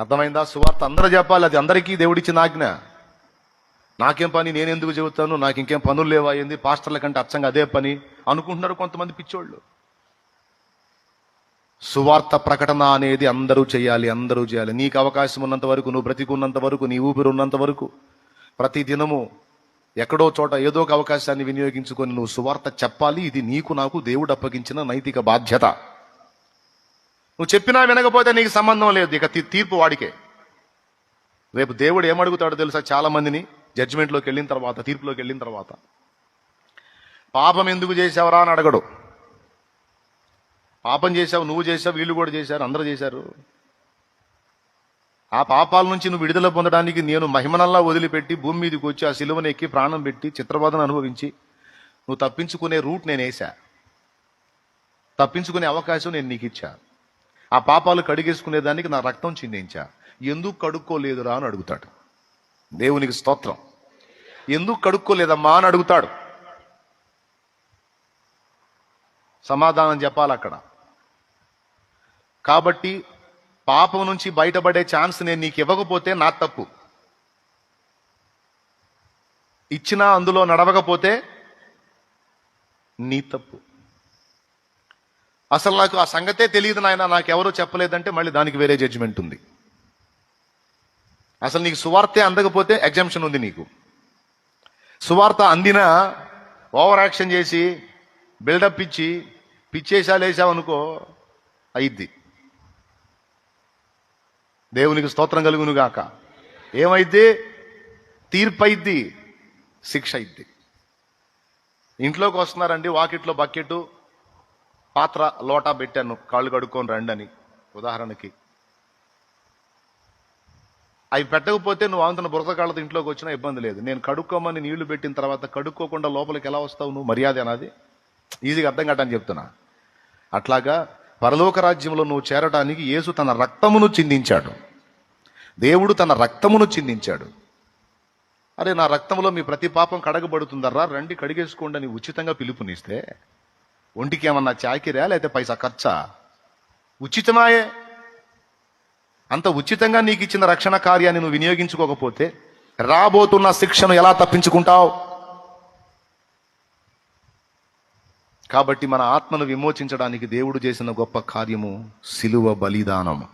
అర్థమైందా? సువార్త అందరూ చెప్పాలి, అది అందరికీ దేవుడిచ్చిన ఆజ్ఞ. నాకేం పని, నేనెందుకు చెబుతాను, నాకు ఇంకేం పనులు లేవా ఏంది, పాస్టర్ల కంటే అచ్చంగా అదే పని అనుకుంటున్నారు కొంతమంది పిచ్చోళ్ళు. సువార్త ప్రకటన అనేది అందరూ చేయాలి, అందరూ చేయాలి. నీకు అవకాశం ఉన్నంత వరకు, నువ్వు బ్రతికున్నంత వరకు, నీ ఊపిరి ఉన్నంత వరకు, ప్రతి దినము ఎక్కడో చోట ఏదో ఒక అవకాశాన్ని వినియోగించుకొని నువ్వు సువార్త చెప్పాలి. ఇది నీకు నాకు దేవుడు అప్పగించిన నైతిక బాధ్యత. నువ్వు చెప్పినా వినకపోతే నీకు సంబంధం లేదు, ఇక తీర్పు వాడికే. రేపు దేవుడు ఏమడుగుతాడో తెలుసా? చాలా మందిని జడ్జిమెంట్లోకి వెళ్ళిన తర్వాత, తీర్పులోకి వెళ్ళిన తర్వాత, పాపం ఎందుకు చేశావురా అని అడగడు. పాపం చేశావు, నువ్వు చేశావు, వీళ్ళు కూడా చేశారు, అందరూ చేశారు. ఆ పాపాల నుంచి నువ్వు విడుదల పొందడానికి నేను మహిమనల్లా వదిలిపెట్టి భూమి మీదకి వచ్చి ఆ సిలువను ఎక్కి ప్రాణం పెట్టి చిత్రబాధను అనుభవించి నువ్వు తప్పించుకునే రూట్ నేను వేసా, తప్పించుకునే అవకాశం నేను నీకు ఇచ్చా. ఆ పాపాలు కడిగేసుకునేదానికి నా రక్తం చిందించా, ఎందుకు కడుక్కోలేదురా అని అడుగుతాడు. దేవునికి స్తోత్రం. ఎందుకు కడుక్కోలేదమ్మా అని అడుగుతాడు. సమాధానం చెప్పాలి అక్కడ. కాబట్టి పాపం నుంచి బయటపడే ఛాన్స్ నేను నీకు ఇవ్వకపోతే నా తప్పు, ఇచ్చినా అందులో నడవకపోతే నీ తప్పు. అసలు నాకు ఆ సంగతే తెలియదు నాయన, నాకెవరో చెప్పలేదంటే మళ్ళీ దానికి వేరే జడ్జిమెంట్ ఉంది. అసలు నీకు సువార్తే అందకపోతే ఎగ్జామ్షన్ ఉంది నీకు. సువార్త అందినా ఓవర్ యాక్షన్ చేసి బిల్డప్ ఇచ్చి పిచ్చేసాలు వేసావనుకో అయిద్ది. దేవునికి స్తోత్రం కలుగును గాక. ఏమైద్ది? తీర్పు అయిద్ది, శిక్ష అయిద్ది. ఇంట్లోకి వస్తున్నారండి, వాకిట్లో బకెట్ పాత్ర లోటా పెట్టాను, కాళ్ళు కడుక్కొని రండి అని ఉదాహరణకి. అవి పెట్టకపోతే నువ్వు అంతన బురద కాళ్ళతో ఇంట్లోకి వచ్చినా ఇబ్బంది లేదు. నేను కడుక్కోమని నీళ్లు పెట్టిన తర్వాత కడుక్కోకుండా లోపలికి ఎలా వస్తావు నువ్వు? మర్యాద అన్నది ఈజీగా అర్థం కావటాన్ని చెప్తున్నా. అట్లాగా పరలోక రాజ్యంలో నువ్వు చేరటానికి యేసు తన రక్తమును చిందించాడు, దేవుడు తన రక్తమును చిందించాడు. అరే, నా రక్తంలో మీ ప్రతి పాపం కడగబడుతుందర్రా, రండి కడిగేసుకోండి అని ఉచితంగా పిలుపునిస్తే ఒంటికి ఏమన్నా చాకిరా లేకపోతే పైసా ఖర్చా? ఉచితమాయే. అంత ఉచితంగా నీకు ఇచ్చిన రక్షణ కార్యాన్ని నువ్వు వినియోగించుకోకపోతే రాబోతున్న శిక్షను ఎలా తప్పించుకుంటావు? కాబట్టి మన ఆత్మను విమోచించడానికి దేవుడు చేసిన గొప్ప కార్యము సిలువ బలిదానము.